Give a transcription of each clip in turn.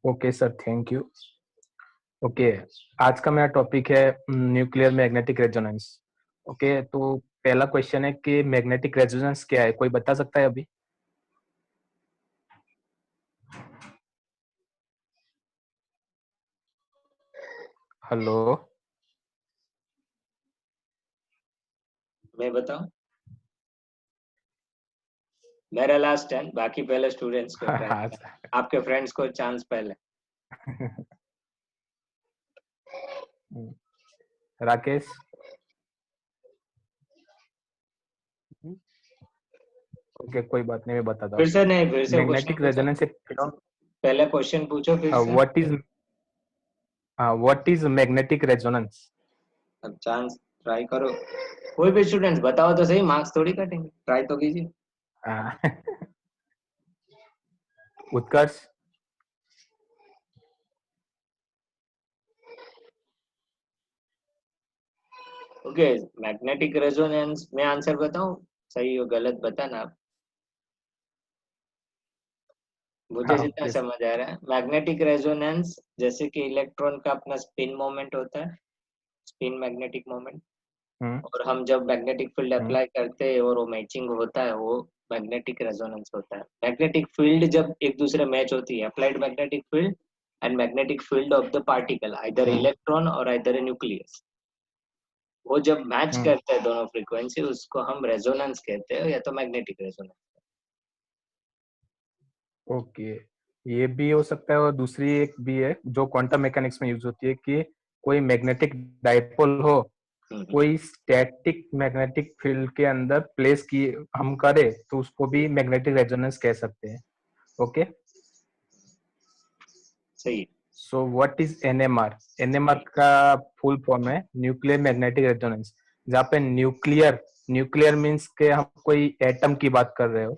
Okay sir, thank you. Okay, आज का मेरा टॉपिक है न्यूक्लियर मैग्नेटिक रेजोनेंस। ओके, तो पहला क्वेश्चन है कि मैग्नेटिक रेजोनेंस क्या है, कोई बता सकता है अभी? हेलो। मैं बताऊं? मेरा लास्ट है, बाकी पहले स्टूडेंट्स को ट्राई हाँ। करना। आपके फ्रेंड्स को चांस पहले। राकेश। ओके, कोई बात नहीं, मैं बताता फिर हूँ। से नहीं, फिर से क्वेश्चन मैग्नेटिक पूछो। रेजोनेंस एक पहले क्वेश्चन पूछो फिर से। What is magnetic resonance? अब चांस ट्राई करो। कोई भी स्टूडेंट्स बताओ तो सही, मार्क्स थोड़ी कटेंगे, ट्राई तो कीजिए। उत्कर्ष। ओके, मैग्नेटिक रेजोनेंस में आंसर बताऊं? सही हो गलत बताना आप। मुझे हाँ, जितना ओके। समझ आ रहा है, मैग्नेटिक रेजोनेंस जैसे कि इलेक्ट्रॉन का अपना स्पिन मोमेंट होता है, स्पिन मैग्नेटिक मोमेंट। हम्म। और हम जब मैग्नेटिक फील्ड हम्म। अप्लाई करते हैं और वो मैचिंग होता है, वो मैग्नेटिक रेजोनेंस होता है। मैग्नेटिक फील्ड जब एक दूसरे मैच होती है, applied magnetic field and magnetic field of the particle, either hmm. Electron और आइदर ए न्यूक्लियस, वो जब मैच हम्म। करते हैं दोनों फ्रीक्वेंसी, उसको हम रेजोनेंस कहते हैं, या तो मैग्नेटिक रेजोनेंस। ओके, ये भी हो सकता है, और दूसरी एक भी है जो क्वांटम मैकेनिक्स में यूज होती है कि कोई मैग्नेटिक डाइपोल हो, कोई स्टैटिक मैग्नेटिक फील्ड के अंदर प्लेस की हम करें तो उसको भी मैग्नेटिक रेजोनेंस कह सकते हैं। ओके। सही। So what is NMR? NMR का फुल फॉर्म है न्यूक्लियर मैग्नेटिक रेजोनेंस, जहाँ पे न्यूक्लियर न्यूक्लियर मीन्स के हम कोई एटम की बात कर रहे हो।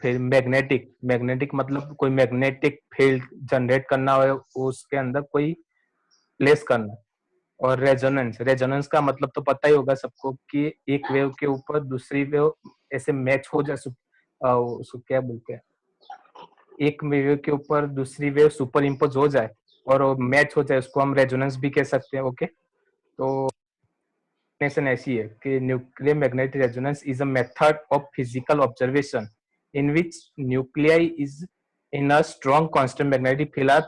फिर मैग्नेटिक मैग्नेटिक मतलब कोई मैग्नेटिक फील्ड जनरेट करना हो, उसके अंदर कोई प्लेस करना। और रेजोनेंस रेजोनेंस का मतलब तो पता ही होगा सबको कि एक वेव के ऊपर दूसरी वेव ऐसे मैच हो जाए, उसको क्या बोलते हैं, एक वेव के ऊपर दूसरी वेव सुपर इम्पोज हो जाए और मैच हो जाए, उसको हम रेजोनेंस भी कह सकते हैं। ओके, तो definition ऐसी है कि nuclear magnetic resonance is a method of physical observation in which nuclei is in a strong constant magnetic field are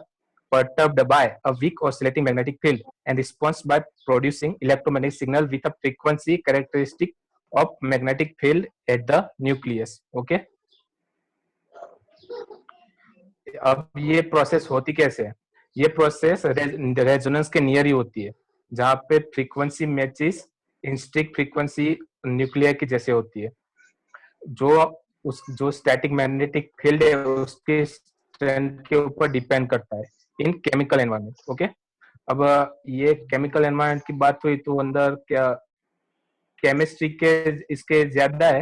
perturbed by a weak oscillating magnetic field and responds by producing electromagnetic signal with a frequency characteristic of magnetic field at the nucleus. Okay, अब ये process होती कैसे है? ये process resonance के near ही होती है, जहाँ पे फ्रीक्वेंसी मैचेस इंस्टिक फ्रीक्वेंसी न्यूक्लियर की जैसे होती है। जो जो स्टैटिक मैग्नेटिक फील्ड है उसके स्ट्रेंथ के ऊपर डिपेंड करता है इन केमिकल एनवायरनमेंट। ओके, अब ये केमिकल एनवायरनमेंट की बात हुई तो अंदर क्या केमिस्ट्री के इसके ज्यादा है,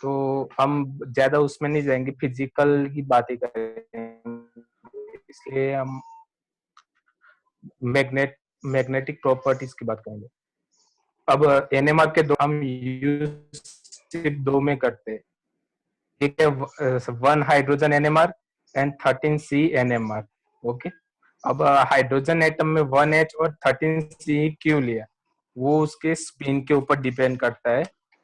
तो हम ज्यादा उसमें नहीं जाएंगे, फिजिकल की बात ही करेंगे, इसलिए हम मैग्नेट मैग्नेटिक प्रॉपर्टीज की बात करेंगे। अब एनएमआर के दो हम यूज सिर्फ दो में करते हैं, एक है 1 hydrogen NMR and 13 C NMR. Okay, अब हाइड्रोजन एटम में 1 H और 13 सी क्यों लिया, वो उसके स्पिन के ऊपर डिपेंड करता है,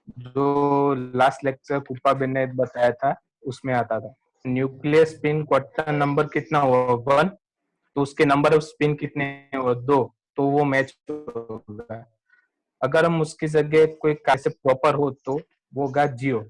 जो लास्ट लेक्चर पुष्पा बेन ने बताया था उसमें आता था। न्यूक्लियर स्पिन क्वार्टर नंबर कितना हुआ 1, तो उसके नंबर ऑफ स्पिन कितने हुआ 2, तो वो मैच होगा। अगर हम उसकी जगह कोई कैसे प्रॉपर हो तो वो होगा 0।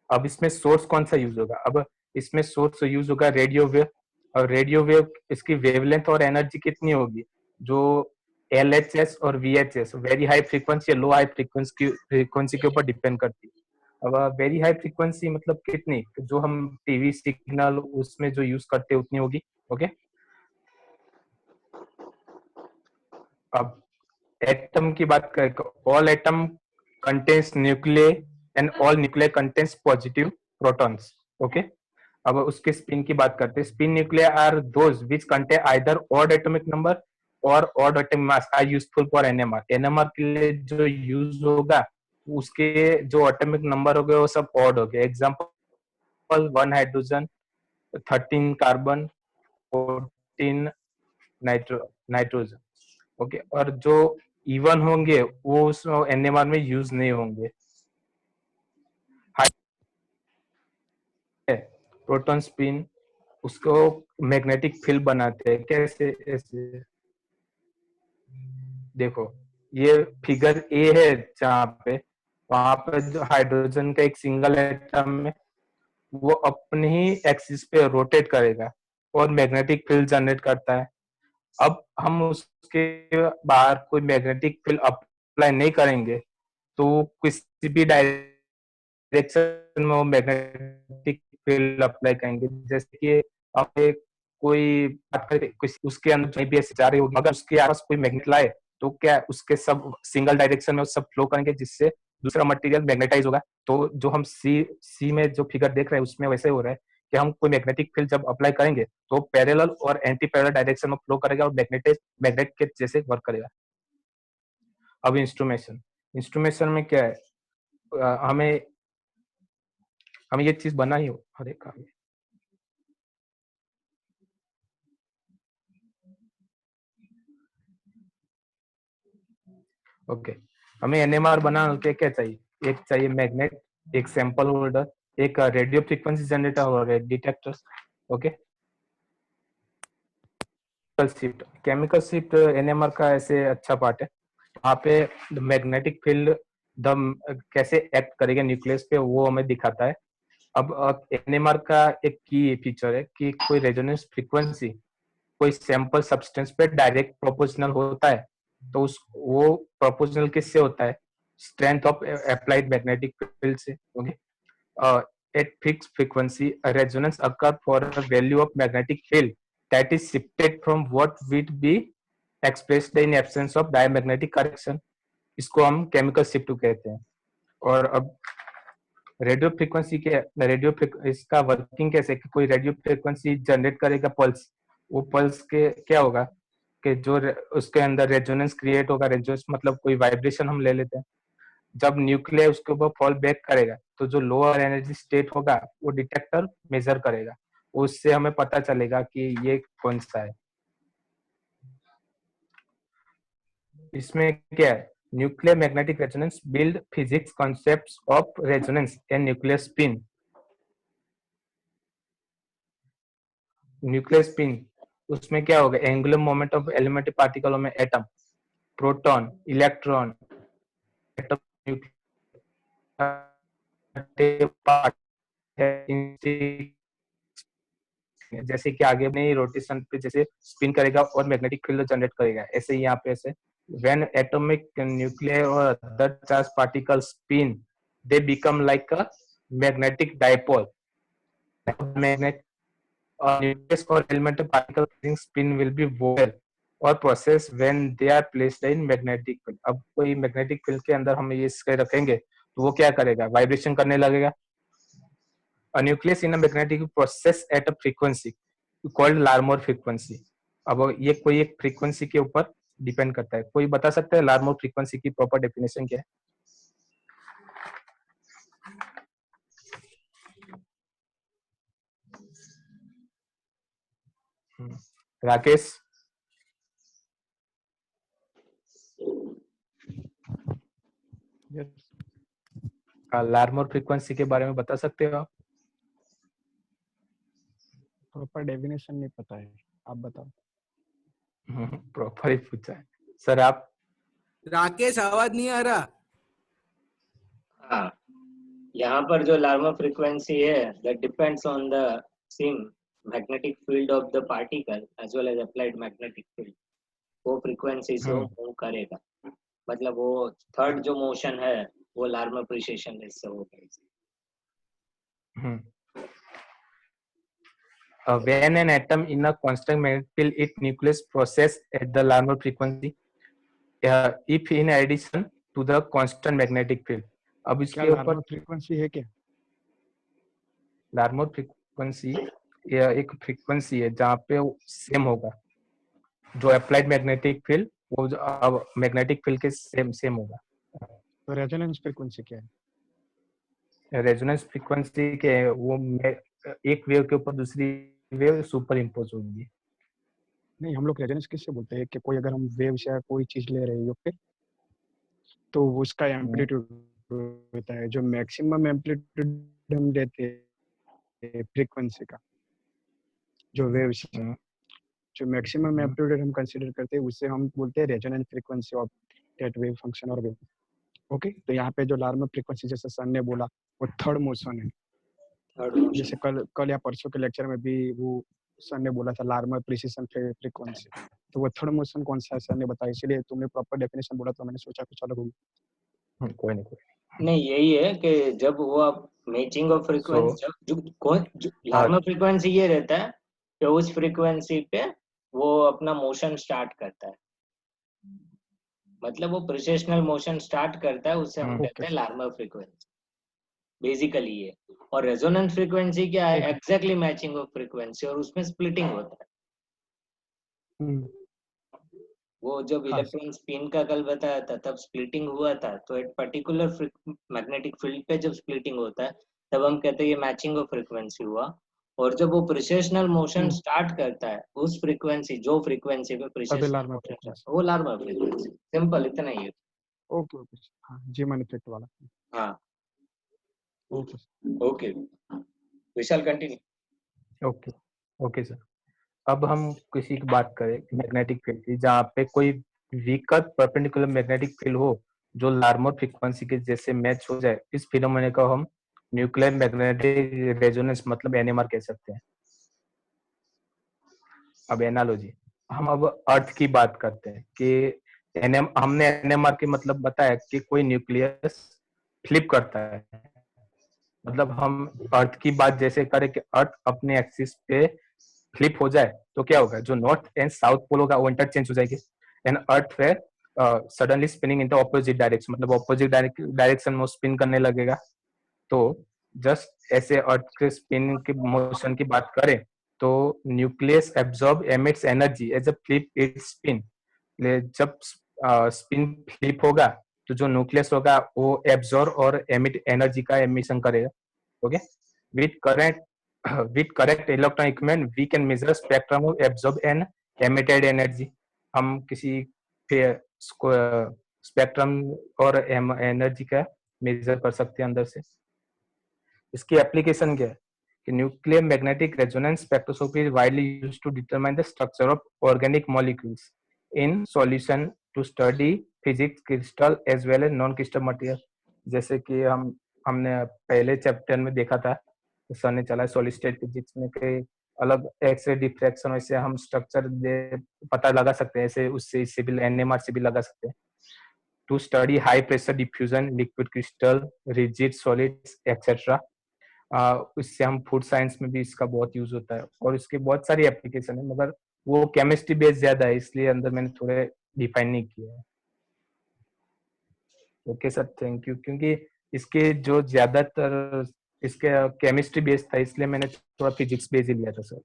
अब इसमें सोर्स कौन सा यूज होगा? अब इसमें सोर्स यूज होगा रेडियो वेव, और रेडियो वेव इसकी वेवलेंथ और एनर्जी कितनी होगी, जो LHS और VHS वेरी हाई फ्रीक्वेंसी या लो हाई फ्रीक्वेंसी के ऊपर डिपेंड करती है। अब वेरी हाई फ्रीक्वेंसी मतलब कितनी, जो हम टीवी सिग्नल उसमें जो यूज करते हैं उतनी होगी। ओके, अब एटम की बात करें तो all atom contains nuclear and all nuclear contains positive protons. Okay, अब उसके स्पिन की बात करते हैं। Spin nuclear are those which contain either odd atomic number और odd atomic mass are useful for NMR. NMR के लिए जो यूज होगा उसके जो एटॉमिक नंबर हो गए वो सब ऑड हो गए। Example 1 hydrogen, 13 carbon, 14 nitrogen, okay, और जो इवन होंगे वो उस एनएमआर में यूज नहीं होंगे। प्रोटॉन स्पिन उसको मैग्नेटिक फील्ड बनाते हैं कैसे? ऐसे देखो, ये फिगर ए है, जहाँ पे वहां पे जो हाइड्रोजन का एक सिंगल एटम है वो अपने ही एक्सिस पे रोटेट करेगा और मैग्नेटिक फील्ड जनरेट करता है। अब हम उसके बाहर कोई मैग्नेटिक फील्ड अप्लाई नहीं करेंगे तो किसी भी डायरेक्शन में वो मैग्नेटिक फील्ड अप्लाई करेंगे। जैसे कि आप एक कोई बात करें, उसके अंदर कहीं भी ऐसे जा रही होगी, अगर उसके आसपास कोई मैग्नेट लाए तो क्या उसके सब सिंगल डायरेक्शन में सब फ्लो करेंगे, जिससे दूसरा मटेरियल मैग्नेटाइज होगा। तो जो हम सी में जो फिगर देख रहे हैं उसमें वैसे हो रहा है कि हम कोई मैग्नेटिक फील्ड जब अप्लाई करेंगे तो पैरेलल और एंटी पैरेलल डायरेक्शन में फ्लो करेगा और मैग्नेट के जैसे वर्क करेगा। अब इंस्ट्रूमेशन में क्या है, हमें हमें ये चीज बना ही हो हर एक काम में। ओके, हमें एनएमआर बनाने के क्या चाहिए? एक चाहिए मैग्नेट, एक सैंपल होल्डर, एक रेडियो फ्रीक्वेंसी जनरेटर और एक detector. Okay, chemical shift NMR का ऐसे अच्छा पार्ट है। वहाँ पे मैग्नेटिक फील्ड द कैसे एक्ट करेगा न्यूक्लियस पे वो हमें दिखाता है। अब एनएमआर का एक की फीचर है कि कोई रेजोनेंस फ्रीक्वेंसी कोई सैंपल सब्सटेंस पे डायरेक्ट प्रोपोर्शनल होता है। तो उस वो प्रोपोर्शनल किससे होता है? Strength of applied magnetic field से। Okay, at fixed frequency a resonance occur for a value of magnetic field that is shifted from what would be expressed in absence of diamagnetic correction। इसको हम chemical shift कहते हैं। और अब इसका working कैसे? कोई रेडियो फ्रिक्वेंसी जनरेट करेगा पल्स, वो पल्स के क्या होगा कि जो उसके अंदर रेजोनेंस क्रिएट होगा। रेजोनेंस मतलब कोई वाइब्रेशन हम ले लेते हैं। जब न्यूक्लियर उसके ऊपर फॉल बैक करेगा तो जो लोअर एनर्जी स्टेट होगा वो डिटेक्टर मेजर करेगा, उससे हमें पता चलेगा कि ये कौन सा है। इसमें क्या है? Nuclear magnetic resonance build physics concepts of resonance and nuclear spin. Nuclear spin उसमें क्या होगा? एंगुलर मोमेंट ऑफ एलिमेंट्री पार्टिकलों में एटम, प्रोटॉन, इलेक्ट्रॉन, एटम जैसे कि आगे में रोटेशन पे जैसे स्पिन करेगा और मैग्नेटिक फील्ड जनरेट करेगा, ऐसे ही यहाँ पे ऐसे व्हेन एटॉमिक न्यूक्लियर और other charge particle spin they become like a magnetic dipole. Magnet nucleus or elemental particle carrying spin will be woven or processed when they are placed in magnetic field। अब कोई magnetic field के अंदर हम ये इसके रखेंगे तो वो क्या करेगा? वाइब्रेशन करने लगेगा। A nucleus in a magnetic process at a frequency called Larmor frequency. अब ये कोई एक फ्रीक्वेंसी के ऊपर डिपेंड करता है। कोई बता सकता है लार्मोर फ्रीक्वेंसी की प्रॉपर डेफिनेशन क्या है? राकेश, लार्मोर फ्रीक्वेंसी के बारे में बता सकते हो आप? प्रॉपर डेफिनेशन नहीं पता है, आप बताओ। प्रॉपर ही पूछा है सर। आप? राकेश, आवाज नहीं आ रहा। हाँ, यहाँ पर जो लार्मर फ्रीक्वेंसी है that depends on the same magnetic field of the particle as well as applied magnetic field। वो फ्रीक्वेंसी से मूव करेगा, मतलब वो थर्ड जो मोशन है वो लार्मर प्रिसिएशन से होगा। When an atom in a constant magnetic field its nucleus process at the Larmor frequency, if in addition to the constant magnetic field। अब इसके ऊपर फ्रीक्वेंसी है क्या? लार्मोर फ्रीक्वेंसी एक फ्रीक्वेंसी है जहाँ पे सेम होगा जो अप्लाइड मैग्नेटिक फील्ड, वो अब मैग्नेटिक फील्ड के सेम होगा। तो रेजोनेंस फ्रीक्वेंसी क्या है? रेजोनेंस फ्रीक्वेंसी के वो एक वेव के ऊपर दूसरी वेव सुपर इम्पोज होगी। नहीं, हम लोग रेजोनेंस किससे बोलते हैं कि कोई अगर हम वेव्स या कोई चीज ले रहे हो फिर तो उसका एम्पलीट्यूड होता है, जो मैक्सिमम एम्पलीट्यूड हम देते हैं फ्रीक्वेंसी का, जो वेव्स हम्म, जो मैक्सिमम हम्म, एम्पलीट्यूड हम कंसीडर करते हैं उससे हम बोलते हैं resonance frequency of that wave function और वेव। ओके, तो यहाँ पे जो लार्मर फ्रीक्वेंसी जैसे सर ने बोला वो थर्ड मोशन है। Third motion. जैसे कल या परसों के लेक्चर में भी वो सर ने बोला था लार्मर प्रिसिशन फ्रीक्वेंसी, तो वो थर्ड मोशन कौन सा है सर ने बताया, इसलिए तुमने प्रॉपर डेफिनेशन बोला तो मैंने सोचा कुछ अलग होगी। कोई नहीं कोई नहीं, यही है कि जब वो आप मैचिंग ऑफ नहीं। फ्रीक्वेंसी, जो लार्मर फ्रीक्वेंसी ये रहता है कि उस फ्रीक्वेंसी पे वो अपना मोशन स्टार्ट करता है, मतलब वो प्रिसेशनल मोशन स्टार्ट करता है, उससे हम कहते ओके हैं लार्मर फ्रीक्वेंसी, बेसिकली ये। और रेजोनेंस फ्रीक्वेंसी क्या है? Okay. Exactly matching of frequency, और उसमें स्प्लिटिंग होता है। वो जब हाँ इलेक्ट्रॉन स्पिन का कल बताया था तब स्प्लिटिंग हुआ था, तो एक पर्टिकुलर मैग्नेटिक फील्ड पे जब स्प्लिटिंग होता है तब हम कहते हैं ये मैचिंग ऑफ फ्रीक्वेंसी हुआ। और जब वो प्रिसेशनल मोशन स्टार्ट करता है उस फ्रीक्वेंसी, जो फ्रीक्वेंसी पे तबे प्रिसेशनल लार्मर मोशन फ्रीक्वेंसी। वो लार्मर फ्रीक्वेंसी। सिंपल, इतना ही है। Okay okay. हाँ, जीमन इफेक्ट वाला। हाँ, ओके। ओके, विशाल कंटिन्यू। Okay okay sir. अब हम किसी की बात करें मैग्नेटिक फील्ड की, जहाँ पे कोई वीकर परपेंडिकुलर मैग्नेटिक फील्ड हो जो लार्मर फ्रीक्वेंसी के जैसे मैच हो जाए, इस फिनोमेना को हम न्यूक्लियर मैग्नेटिक रेजोनेंस मतलब एनएमआर कह सकते हैं। अब एनालॉजी, हम अब अर्थ की बात करते हैं कि हमने एनएमआर के मतलब बताया कि कोई न्यूक्लियस फ्लिप करता है। मतलब हम अर्थ की बात जैसे करें कि अर्थ अपने एक्सिस पे फ्लिप हो जाए तो क्या होगा, जो नॉर्थ एंड साउथ पोल होगा वो इंटरचेंज हो जाएगी एंड अर्थ फिर suddenly spinning in the opposite direction, मतलब ऑपोजिट डायरेक्शन में स्पिन करने लगेगा। तो जस्ट ऐसे अर्थ के स्पिन के मोशन की बात करें तो nucleus absorb emits energy as a flip it spin. जब स्पिन फ्लिप होगा तो जो न्यूक्लियस होगा वो एब्जॉर्ब और एमिट एनर्जी का एमिशन करेगा। Okay, with current with correct electron equipment we can measure spectrum of absorbed and emitted energy। हम किसी स्पेक्ट्रम और एनर्जी का मेजर कर सकते हैं अंदर से। इसकी एप्लीकेशन क्या है कि nuclear magnetic resonance spectroscopy is widely used to determine the structure of organic molecules in solution to study physics crystal as well as non crystal material. जैसे कि हमने पहले चैप्टर में देखा था, सर ने चला सॉलिड स्टेट फिजिक्स में कई अलग एक्सरे डिफ्रैक्शन, वैसे हम स्ट्रक्चर पता लगा सकते हैं, ऐसे उससे इससे भी एनएमआर से भी लगा सकते हैं। To study high pressure diffusion liquid crystal rigid solids etcetera. इससे हम फूड साइंस में भी इसका बहुत यूज होता है और इसके बहुत सारी एप्लीकेशन है, मगर वो केमिस्ट्री बेस्ड ज्यादा है इसलिए अंदर मैंने थोड़े डिफाइन नहीं किया है। Okay sir, thank you. क्योंकि इसके जो ज्यादातर इसके केमिस्ट्री बेस्ड था इसलिए मैंने थोड़ा फिजिक्स बेस्ड ही लिया था सर।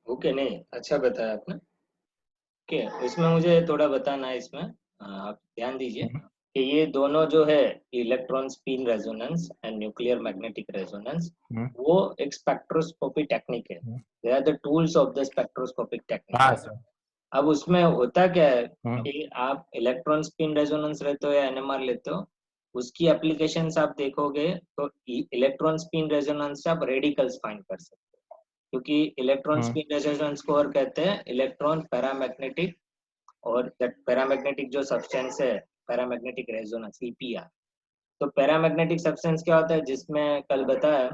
ओके, नहीं, अच्छा बताया आपने। ओके, इसमें मुझे थोड़ा बताना है इसमें, आप ध्यान दीजिए कि ये दोनों जो है, electron spin resonance and nuclear magnetic resonance, वो एक स्पेक्ट्रोस्कोपी टेक्निक है। They are the tools of the spectroscopic हाँ टेक्निक। सर। अब उसमें होता क्या है कि आप इलेक्ट्रॉन स्पिन रेजोनेंस लेते हो या एनएमआर लेते हो, उसकी एप्लीकेशंस आप देखोगे तो इलेक्ट्रॉन स्पिन रेजोनेंस से आप रेडिकल्स फाइंड कर सकते हो, क्योंकि इलेक्ट्रॉन स्पिन रेजोनेंस को और कहते हैं इलेक्ट्रॉन पैरामैग्नेटिक, और दैट पैरामैग्नेटिक जो सब्सटेंस है, पैरामैग्नेटिक रेजोनेंस ईपीआर। तो पैरामैग्नेटिक सब्सटेंस क्या होता है, जिसमें कल बताया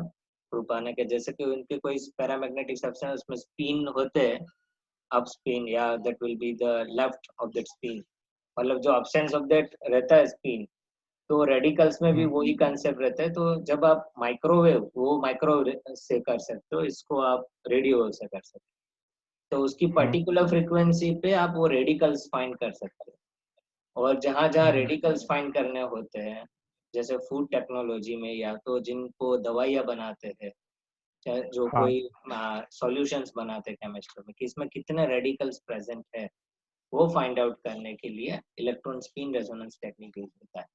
रूपा ने कि जैसे कि उनके कोई पैरामैग्नेटिक सब्सटेंस उसमें स्पिन होते हैं, अप स्पिन, या that will be the left of that spin, मतलब जो अब्सेंस ऑफ दैट रहता है स्पिन। तो रेडिकल्स में भी वही कंसेप्ट रहता है। तो जब आप माइक्रोवेव, वो माइक्रोवेव से कर सकते हो, इसको आप रेडियो से कर सकते हो, तो उसकी पर्टिकुलर फ्रीक्वेंसी पे आप वो रेडिकल्स फाइंड कर सकते हो। और जहाँ जहाँ रेडिकल्स फाइंड करने होते हैं, जैसे फूड टेक्नोलॉजी में, या तो जिनको दवाइयाँ बनाते हैं, चाहे जो कोई सॉल्यूशंस बनाते हैं केमिस्ट्री में, कि इसमें कितने रेडिकल्स प्रेजेंट है, वो फाइंड आउट करने के लिए electron spin resonance technique use होता है।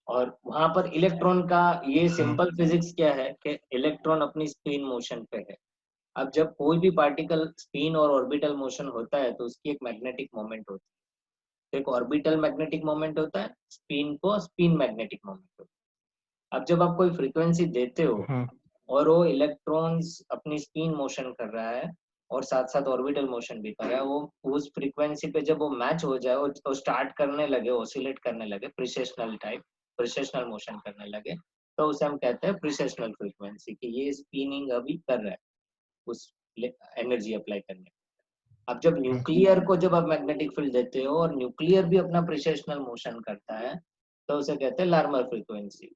और वहां पर इलेक्ट्रॉन का ये सिंपल फिजिक्स क्या है कि इलेक्ट्रॉन अपनी स्पिन मोशन पे है। अब जब कोई भी पार्टिकल स्पिन और ऑर्बिटल मोशन होता है तो उसकी एक मैग्नेटिक मोमेंट होती है। एक ऑर्बिटल मैग्नेटिक मोमेंट होता है, स्पिन को स्पिन मैग्नेटिक मोमेंट होता है। अब जब आप कोई फ्रीक्वेंसी देते हो और वो इलेक्ट्रॉन्स अपनी स्पिन मोशन कर रहा है और साथ साथ ऑर्बिटल मोशन भी कर रहा है, वो उस फ्रीक्वेंसी पे जब वो मैच हो जाए और स्टार्ट करने लगे, ऑसिलेट करने लगे, प्रिसेशनल मोशन करने लगे, तो उसे हम कहते हैं प्रिसेशनल फ्रीक्वेंसी कि ये स्पिनिंग अभी कर रहा है उस एनर्जी अप्लाई करने। अब जब न्यूक्लियर को जब आप मैग्नेटिक फील्ड देते हो और न्यूक्लियर भी अपना प्रिसेशनल मोशन करता है, तो उसे कहते हैं लार्मर फ्रीक्वेंसी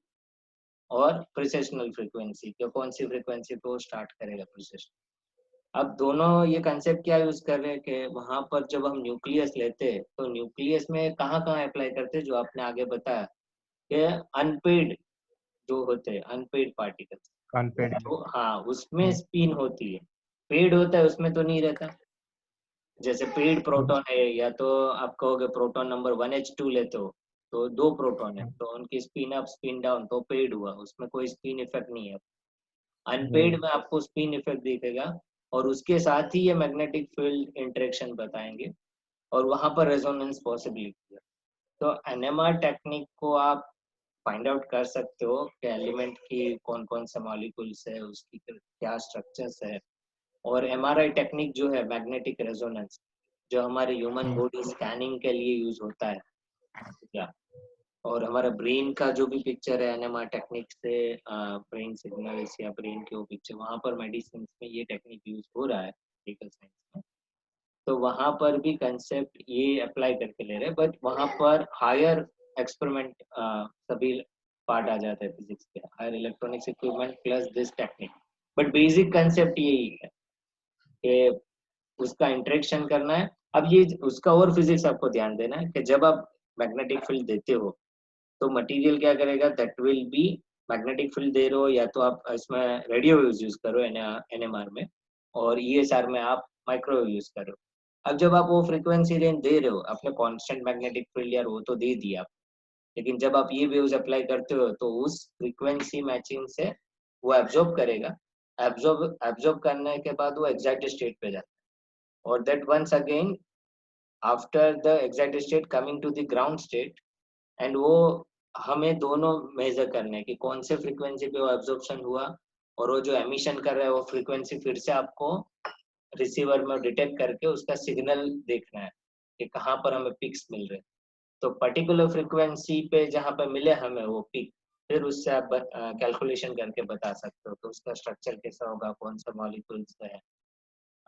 और प्रिसेशनल फ्रीक्वेंसी। तो कौन सी फ्रीक्वेंसी पे वो स्टार्ट करेगा प्रिसेशन। अब दोनों ये कंसेप्ट क्या यूज कर रहे हैं कि वहां पर जब हम न्यूक्लियस लेते हैं तो न्यूक्लियस में कहाँ कहाँ अप्लाई करते हैं, जो आपने आगे बताया कि अनपेड जो होते हैं, अनपेड पार्टिकल्स, अनपेड। हाँ उसमें स्पिन होती है। पेड होता है उसमें तो नहीं रहता। जैसे पेड प्रोटॉन है, या तो आप कहोगे प्रोटॉन नंबर 1H2 लेते हो तो 2 प्रोटॉन है, तो उनकी स्पिन अप स्पिन डाउन तो पेड हुआ, उसमें कोई स्पिन इफेक्ट नहीं है। अनपेड में आपको स्पिन इफेक्ट दिखेगा और उसके साथ ही ये मैग्नेटिक फील्ड इंटरेक्शन बताएंगे और वहां पर रेजोनेंस पॉसिबिलिटी है। तो एनएमआर टेक्निक को आप फाइंड आउट कर सकते हो कि एलिमेंट की कौन कौन से मॉलिक्यूल्स है, उसकी क्या स्ट्रक्चर्स है। और एमआरआई टेक्निक जो है, मैग्नेटिक रेजोनेंस, जो हमारे ह्यूमन बॉडी स्कैनिंग के लिए यूज होता है क्या, और हमारा ब्रेन का जो भी पिक्चर है एनएमआर टेक्निक से, ब्रेन सिग्नल्स या ब्रेन के वो पिक्चर, वहां पर मेडिसिन में ये टेक्निक यूज हो रहा है मेडिकल साइंस में। तो वहां पर भी कंसेप्ट ये अप्लाई करके ले रहे हैं, बट वहां पर हायर एक्सपेरिमेंट सभी पार्ट आ जाता है फिजिक्स के, Haier electronics equipment plus this technique. But basic concept यही है कि उसका इंटरेक्शन करना है। अब ये उसका और फिजिक्स आपको ध्यान देना है कि जब आप मैग्नेटिक फील्ड देते हो तो मटेरियल क्या करेगा, that will be, magnetic field दे रहे हो या तो आप इसमें रेडियो वेव्स यूज करो एनएमआर में, और ईएसआर में आप माइक्रोवेव यूज करो। अब जब आप वो फ्रीक्वेंसी रेंज दे रहे हो, आपने कांस्टेंट मैग्नेटिक फील्ड यार वो तो दे दिया आप, लेकिन जब आप ये वेव्स अप्लाई करते हो तो उस फ्रीक्वेंसी मैचिंग से वो एब्जॉर्ब करेगा। एब्जॉर्ब करने के बाद वो एग्जैक्ट स्टेट पे जाता है, और that once again after the exact state coming to the ground state, and वो हमें दोनों मेजर करने हैं कि कौन से फ्रीक्वेंसी पे वो एब्जॉर्प्शन हुआ, और वो जो एमिशन कर रहा है वो फ्रीक्वेंसी फिर से आपको रिसीवर में डिटेक्ट करके उसका सिग्नल देखना है कि कहाँ पर हमें पिक्स मिल रहे हैं। तो पर्टिकुलर फ्रीक्वेंसी पे जहाँ पे मिले हमें वो पिक, फिर उससे आप कैलकुलेशन करके बता सकते हो तो उसका स्ट्रक्चर कैसा होगा, कौन सा मॉलिक्यूल्स है,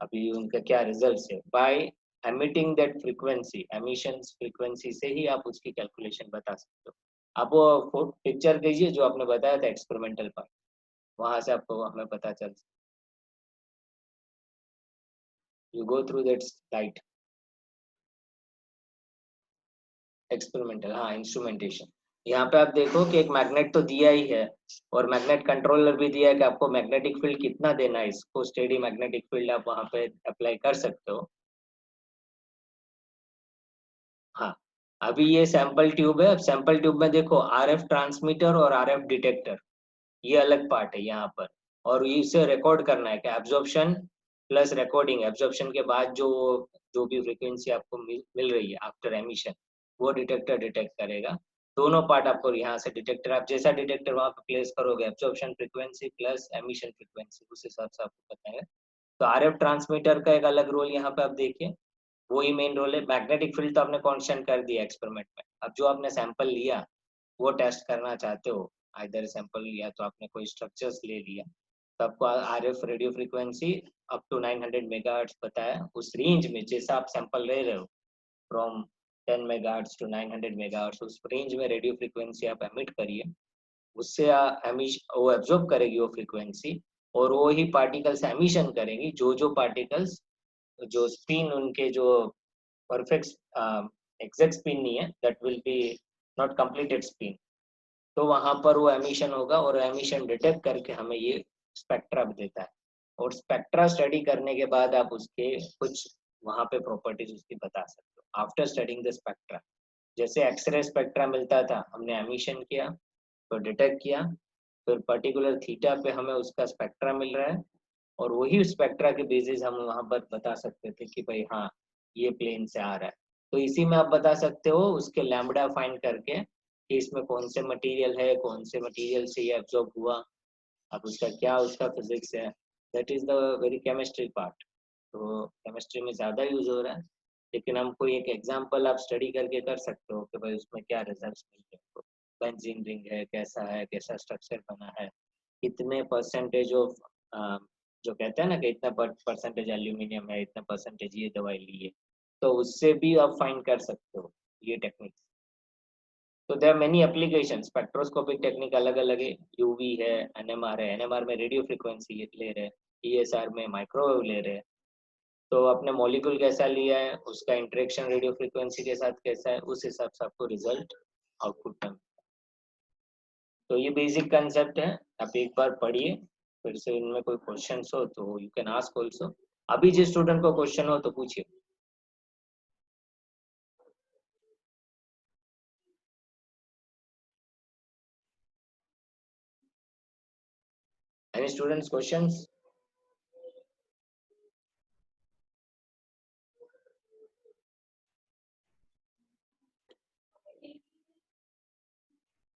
अभी उनका क्या रिजल्ट है। By emitting that frequency, emissions frequency से ही आप उसकी कैलकुलेशन बता सकते हो। आप वो पिक्चर कीजिए जो आपने बताया था एक्सपेरिमेंटल पार्ट, वहां से आपको हमें पता चल, you go through that slide. Experimental, हाँ इंस्ट्रूमेंटेशन। यहाँ पे आप देखो कि एक मैग्नेट तो दिया ही है और मैग्नेट कंट्रोलर भी दिया है कि आपको मैग्नेटिक फील्ड कितना देना है, इसको स्टेडी मैग्नेटिक फील्ड आप वहां पे अप्लाई कर सकते हो। हाँ, अभी ये सैंपल ट्यूब है। अब सैंपल ट्यूब में देखो आरएफ ट्रांसमीटर और आरएफ डिटेक्टर, ये अलग पार्ट है यहाँ पर, और इसे रिकॉर्ड करना है कि एब्जॉर्प्शन प्लस रिकॉर्डिंग, एब्जॉर्प्शन के बाद जो भी फ्रीक्वेंसी आपको मिल रही है आफ्टर एमिशन, वो डिटेक्टर डिटेक्ट करेगा। दोनों पार्ट आपको यहाँ से डिटेक्टर, आप जैसा डिटेक्टर वहां पे प्लेस करोगे, absorption frequency plus emission frequency उस हिसाब से आपको बताएगा। तो आरएफ ट्रांसमीटर का एक अलग रोल यहाँ पे आप देखिए, वही मेन रोल है। मैग्नेटिक फील्ड तो आपने कांस्टेंट कर दिया एक्सपेरिमेंट में। अब जो आपने सैंपल लिया वो टेस्ट करना चाहते हो, आइदर सैंपल लिया तो आपने कोई स्ट्रक्चर्स ले लिया, तो आपको RF radio frequency up to 900 megahertz बताया, उस रेंज में जैसा आप सैंपल ले रहे हो फ्रॉम 10 मेगाहर्ट्ज टू 900 मेगाहर्ट्ज, उस रेंज में रेडियो फ्रीक्वेंसी आप एमिट करिए, उससे वो एब्जॉर्ब करेगी वो फ्रीक्वेंसी, और वो ही पार्टिकल्स एमिशन करेंगी, जो पार्टिकल्स जो स्पिन उनके जो परफेक्ट एग्जैक्ट स्पिन नहीं है, that will B not completed spin, तो वहां पर वो एमिशन होगा और एमिशन डिटेक्ट करके हमें ये स्पेक्ट्रा देता है। और स्पेक्ट्रा स्टडी करने के बाद आप उसके कुछ वहां पे प्रॉपर्टीज उसकी बता सकते हो आफ्टर स्टडिंग द स्पेक्ट्रा। जैसे एक्सरे स्पेक्ट्रा मिलता था, हमने एमिशन किया तो डिटेक्ट किया, फिर पर्टिकुलर थीटा पे हमें उसका स्पेक्ट्रा मिल रहा है, और वही स्पेक्ट्रा के बेसिस हम वहां पर बता सकते थे कि भाई हाँ ये प्लेन से आ रहा है। तो इसी में आप बता सकते हो उसके लैम्बडा फाइंड करके कि इसमें कौन से मटेरियल है, कौन से मटेरियल से ये एब्जॉर्ब हुआ, अब उसका क्या उसका फिजिक्स है। That is the very chemistry part. तो केमिस्ट्री में ज़्यादा यूज हो रहा है, लेकिन हम कोई एक एग्जांपल आप स्टडी करके कर सकते हो कि भाई उसमें क्या रिजल्ट्स मिलते हैं। बेंजीन रिंग है, कैसा स्ट्रक्चर बना है, कितने परसेंटेज ऑफ जो कहते हैं ना कि इतना परसेंटेज एल्यूमिनियम है, इतना परसेंटेज ये दवाई ली है, तो उससे भी आप फाइंड कर सकते हो ये टेक्निक। तो there are many application. Spectroscopic technique अलग अलग है, यूवी है, एनएमआर है, एनएमआर में रेडियो फ्रिक्वेंसी ले रहे हैं, ईएसआर में माइक्रोवेव ले रहे हैं। तो अपने मॉलिक्यूल कैसा लिया है, उसका इंटरेक्शन रेडियो फ्रिक्वेंसी के साथ कैसा है, उस हिसाब से आपको रिजल्ट आउटपुट में। तो ये बेसिक कंसेप्ट है, आप एक बार पढ़िए, फिर से इनमें कोई क्वेश्चन हो तो यू कैन आस्क ऑल्सो। अभी जिस स्टूडेंट को क्वेश्चन हो तो पूछिए। Any students questions?